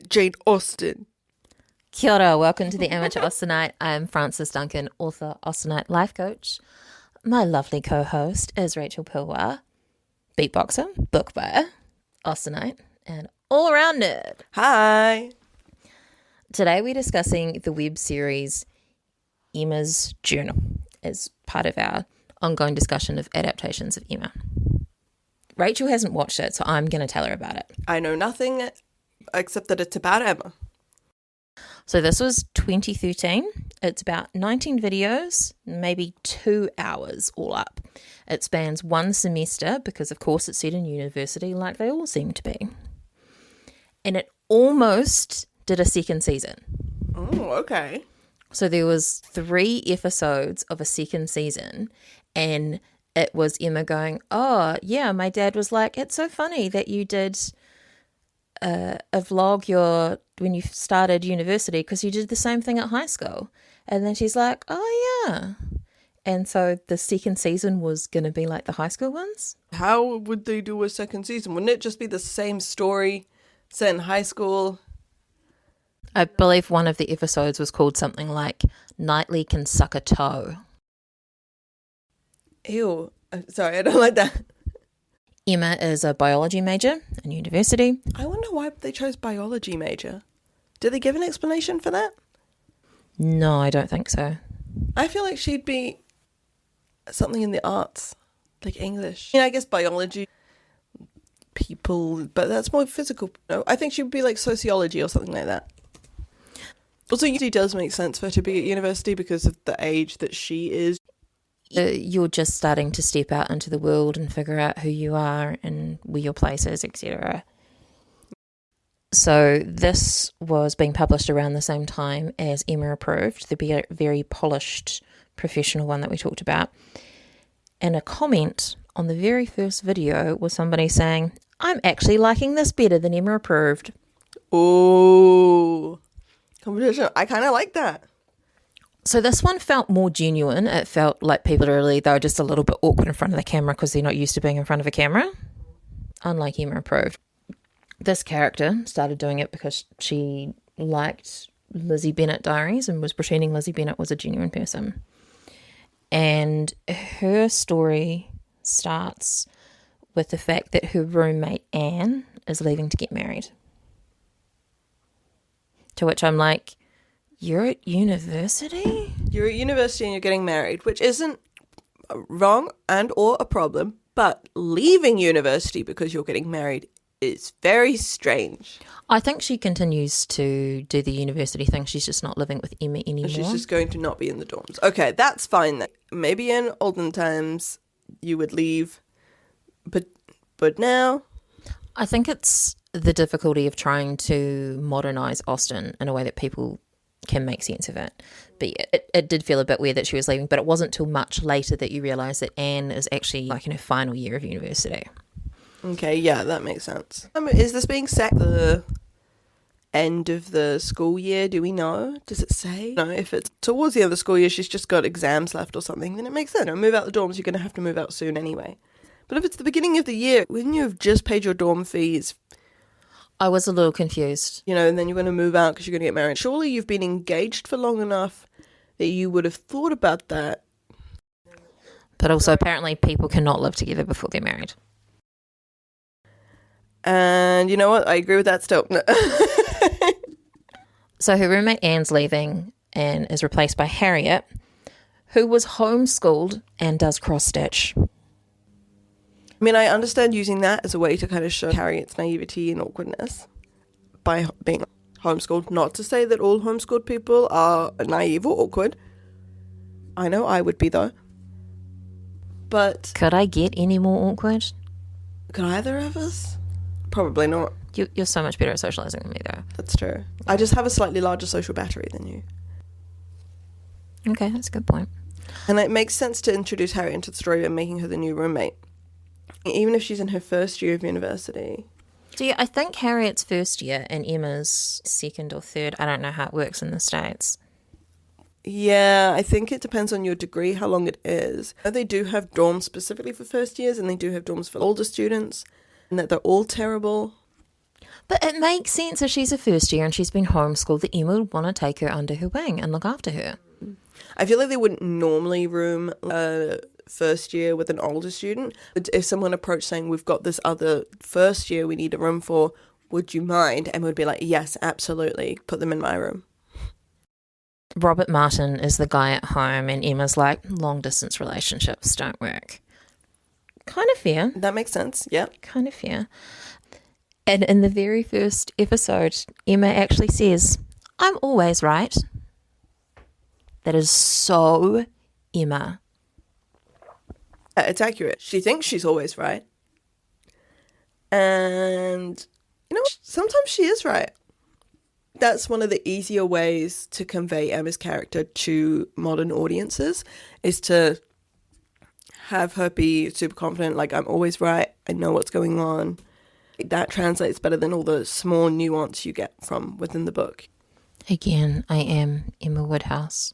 Jane Austen. Kia ora, welcome to the Amateur Austenite. I'm Frances Duncan, author, Austenite life coach. My lovely co-host is Rachel Pilwar, beatboxer, book buyer, Austenite, and all-around nerd. Hi. Today we're discussing the web series Emma's Journal as part of our ongoing discussion of adaptations of Emma. Rachel hasn't watched it, so I'm going to tell her about it. I know nothing except that it's about Emma. So this was 2013. It's about 19 videos, maybe 2 hours all up. It spans one semester because, of course, it's set in university like they all seem to be. And it almost did a second season. Oh, okay. So there was 3 episodes of a second season, and it was Emma going, oh, yeah, my dad was like, it's so funny that you did a vlog when you started university because you did the same thing at high school. And then she's like, oh, yeah. And so the second season was going to be like the high school ones. How would they do a second season? Wouldn't it just be the same story set in high school? I believe one of the episodes was called something like Knightley Can Suck a Toe. Ew. Sorry, I don't like that. Emma is a biology major in university. I wonder why they chose biology major. Did they give an explanation for that? No, I don't think so. I feel like she'd be something in the arts, like English. I guess biology, people, but that's more physical. No, I think she would be like sociology or something like that. Also, it does make sense for her to be at university because of the age that she is. You're just starting to step out into the world and figure out who you are and where your place is, etc. So this was being published around the same time as Emma Approved, the very polished professional one that we talked about. And a comment on the very first video was somebody saying, I'm actually liking this better than Emma Approved. Oh, competition. I kind of like that. So this one felt more genuine. It felt like people they were just a little bit awkward in front of the camera because they're not used to being in front of a camera. Unlike Emma Approved. This character started doing it because she liked Lizzie Bennet diaries and was pretending Lizzie Bennet was a genuine person. And her story starts with the fact that her roommate Anne is leaving to get married. To which I'm like, you're at university? You're at university and you're getting married, which isn't wrong and or a problem, but leaving university because you're getting married is very strange. I think she continues to do the university thing. She's just not living with Emma anymore. She's just going to not be in the dorms. Okay, that's fine then. Maybe in olden times you would leave, but now? I think it's the difficulty of trying to modernise Austen in a way that people can make sense of it. But it did feel a bit weird that she was leaving, but it wasn't till much later that you realise that Anne is actually like in her final year of university. Okay, yeah, that makes sense. Is this being set at the end of the school year? Do we know? Does it say? No, if it's towards the end of the school year, she's just got exams left or something, then it makes sense. Move out the dorms, you're going to have to move out soon anyway. But if it's the beginning of the year, when you've just paid your dorm fees, I was a little confused. And then you're going to move out because you're going to get married. Surely you've been engaged for long enough that you would have thought about that. But also, apparently, people cannot live together before they're married. And you know what? I agree with that still. No. So her roommate Anne's leaving and is replaced by Harriet, who was homeschooled and does cross-stitch. I mean, I understand using that as a way to kind of show Harriet's naivety and awkwardness by being homeschooled. Not to say that all homeschooled people are naive or awkward. I know I would be, though. But could I get any more awkward? Could either of us? Probably not. You're so much better at socialising than me, though. That's true. I just have a slightly larger social battery than you. Okay, that's a good point. And it makes sense to introduce Harriet into the story by making her the new roommate. Even if she's in her first year of university. So yeah, I think Harriet's first year and Emma's second or third. I don't know how it works in the States. Yeah, I think it depends on your degree, how long it is. They do have dorms specifically for first years, and they do have dorms for older students, and that they're all terrible. But it makes sense if she's a first year and she's been homeschooled that Emma would want to take her under her wing and look after her. I feel like they wouldn't normally room a first year with an older student. If someone approached saying, we've got this other first year we need a room for, would you mind? Emma would be like, yes, absolutely. Put them in my room. Robert Martin is the guy at home and Emma's like, long distance relationships don't work. Kind of fair. That makes sense. Yeah. Kind of fair. And in the very first episode, Emma actually says, I'm always right. That is so Emma. It's accurate. She thinks she's always right. And, sometimes she is right. That's one of the easier ways to convey Emma's character to modern audiences, is to have her be super confident, like, I'm always right, I know what's going on. That translates better than all the small nuance you get from within the book. Again, I am Emma Woodhouse.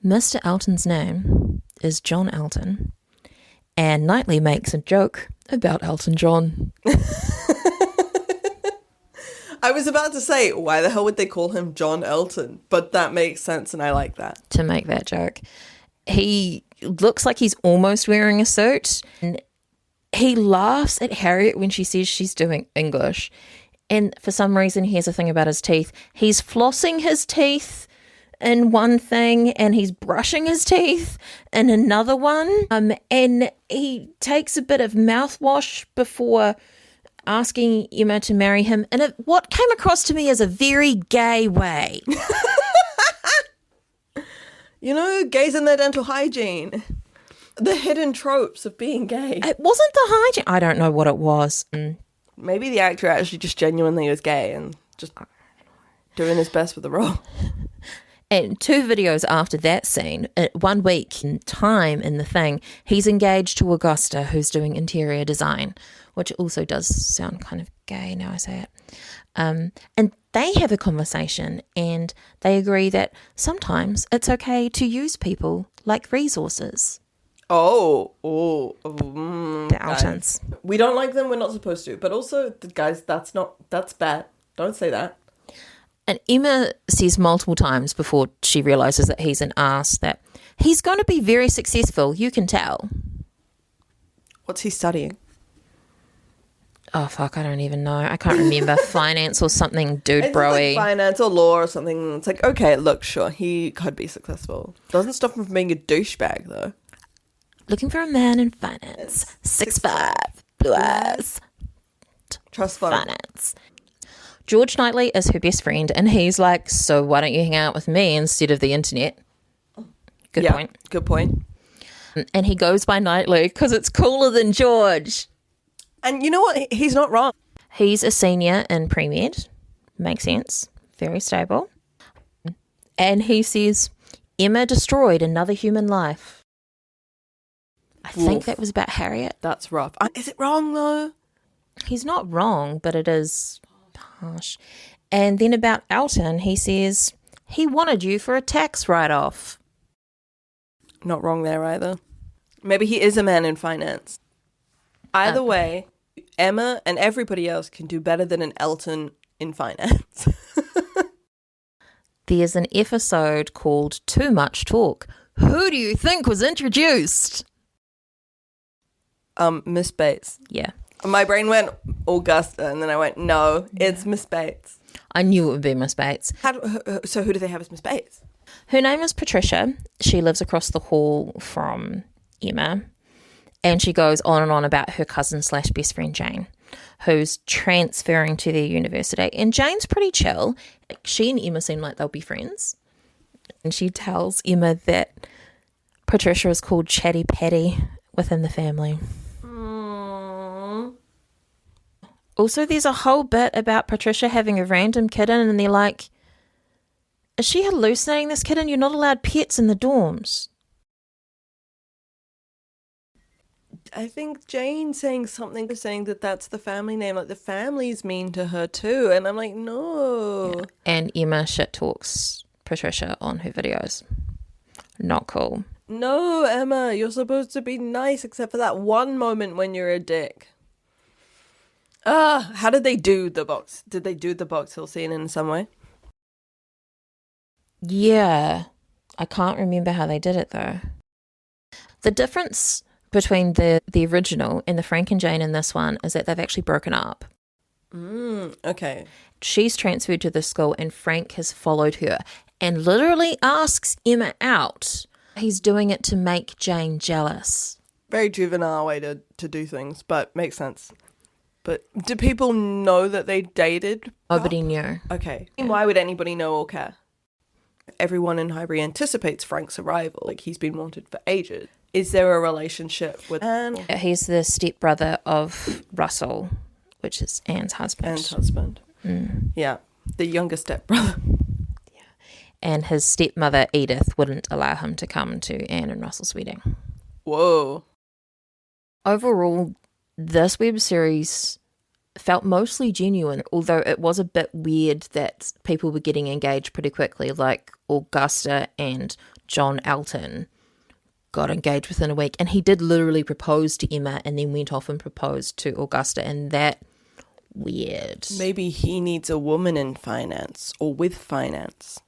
Mr. Elton's name is John Elton, and Knightley makes a joke about Elton John. I was about to say, why the hell would they call him John Elton? But that makes sense, and I like that. To make that joke. He looks like he's almost wearing a suit, and he laughs at Harriet when she says she's doing English. And for some reason, he has a thing about his teeth. He's flossing his teeth in one thing and he's brushing his teeth in another one. And he takes a bit of mouthwash before asking Emma to marry him in what came across to me as a very gay way. Gays and their dental hygiene. The hidden tropes of being gay. It wasn't the hygiene. I don't know what it was. Maybe the actor actually just genuinely was gay and just doing his best with the role. And 2 videos after that scene, 1 week in time in the thing, he's engaged to Augusta, who's doing interior design, which also does sound kind of gay now I say it. And they have a conversation and they agree that sometimes it's okay to use people like resources. The Altons. We don't like them, we're not supposed to. But also, guys, that's bad. Don't say that. And Emma says multiple times before she realises that he's an arse that he's going to be very successful, you can tell. What's he studying? Oh, fuck, I don't even know. I can't remember. Finance or something, dude, It's broy. like finance or law or something. It's like, okay, look, sure, he could be successful. Doesn't stop him from being a douchebag, though. Looking for a man in finance. 6'5", blue eyes. Trust fund. Finance. George Knightley is her best friend, and he's like, so why don't you hang out with me instead of the internet? Good point. Good point. And he goes by Knightley because it's cooler than George. And you know what? He's not wrong. He's a senior in pre-med. Makes sense. Very stable. And he says, Emma destroyed another human life. I think that was about Harriet. That's rough. Is it wrong, though? He's not wrong, but it is harsh. And then about Elton, he says, he wanted you for a tax write-off. Not wrong there either. Maybe he is a man in finance. Either way, Emma and everybody else can do better than an Elton in finance. There's an episode called Too Much Talk. Who do you think was introduced? Miss Bates. Yeah. My brain went Augusta, and then I went, no, it's Miss Bates. I knew it would be Miss Bates. So who do they have as Miss Bates? Her name is Patricia. She lives across the hall from Emma. And she goes on and on about her cousin / best friend Jane, who's transferring to their university. And Jane's pretty chill. She and Emma seem like they'll be friends. And she tells Emma that Patricia is called Chatty Patty within the family. Aww. Also, there's a whole bit about Patricia having a random kitten, and they're like, is she hallucinating this kitten? You're not allowed pets in the dorms. I think Jane saying something, saying that that's the family name, like the family's mean to her too. And I'm like, no. Yeah. And Emma shit talks Patricia on her videos. Not cool. No, Emma, you're supposed to be nice except for that one moment when you're a dick. How did they do the box? Did they do the Box Hill scene in some way? Yeah. I can't remember how they did it though. The difference between the original and the Frank and Jane in this one is that they've actually broken up. Okay. She's transferred to the school and Frank has followed her and literally asks Emma out. He's doing it to make Jane jealous. Very juvenile way to do things, but makes sense. But do people know that they dated? Nobody knew. Okay. And why would anybody know or care? Everyone in Highbury anticipates Frank's arrival. Like, he's been wanted for ages. Is there a relationship with Anne? He's the stepbrother of Russell, which is Anne's husband. Anne's husband. Yeah. The younger stepbrother. And his stepmother, Edith, wouldn't allow him to come to Anne and Russell's wedding. Whoa. Overall, this web series felt mostly genuine, although it was a bit weird that people were getting engaged pretty quickly, like Augusta and John Elton got engaged within a week, and he did literally propose to Emma and then went off and proposed to Augusta, and that weird. Maybe he needs a woman in finance or with finance.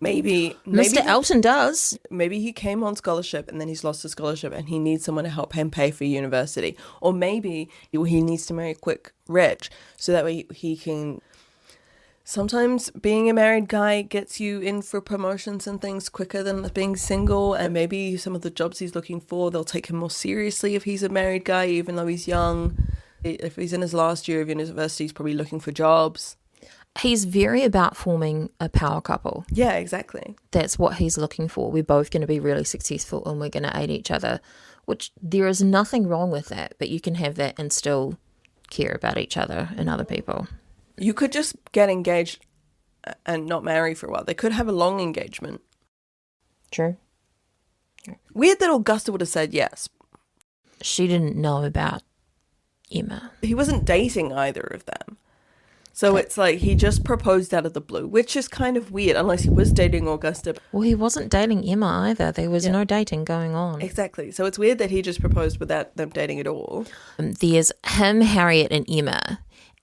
Maybe Mr. Elton does. Maybe he came on scholarship and then he's lost his scholarship and he needs someone to help him pay for university. Or maybe he needs to marry quick rich so that way he can... Sometimes being a married guy gets you in for promotions and things quicker than being single, and maybe some of the jobs he's looking for, they'll take him more seriously if he's a married guy, even though he's young. If he's in his last year of university, he's probably looking for jobs. He's very about forming a power couple. Yeah, exactly. That's what he's looking for. We're both going to be really successful and we're going to aid each other, which there is nothing wrong with that, but you can have that and still care about each other and other people. You could just get engaged and not marry for a while. They could have a long engagement. True. Weird that Augusta would have said yes. She didn't know about Emma. He wasn't dating either of them. So it's like he just proposed out of the blue, which is kind of weird, unless he was dating Augusta. Well, he wasn't dating Emma either. There was no dating going on. Exactly. So it's weird that he just proposed without them dating at all. There's him, Harriet, and Emma,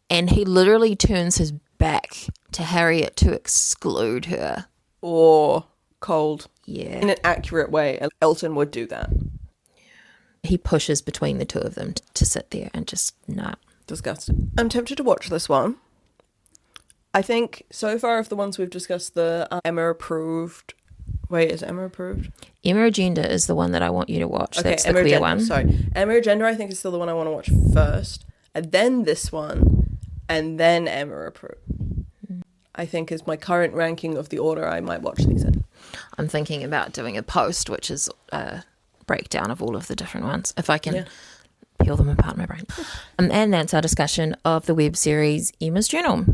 and he literally turns his back to Harriet to exclude her. Or cold. Yeah. In an accurate way. Elton would do that. He pushes between the two of them to sit there and just nah. Disgusting. I'm tempted to watch this one. I think so far of the ones we've discussed, the Emma approved. Wait, is Emma approved? Emma Agenda is the one that I want you to watch. Okay, that's the Emma queer Agenda, one. Sorry. Emma Agenda, I think, is still the one I want to watch first. And then this one. And then Emma approved. I think is my current ranking of the order I might watch these in. I'm thinking about doing a post, which is a breakdown of all of the different ones, if I can peel them apart in my brain. And that's our discussion of the web series Emma's Journal.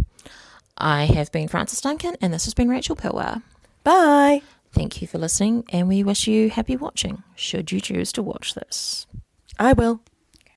I have been Frances Duncan, and this has been Rachel Pilwell. Bye. Thank you for listening, and we wish you happy watching, should you choose to watch this. I will.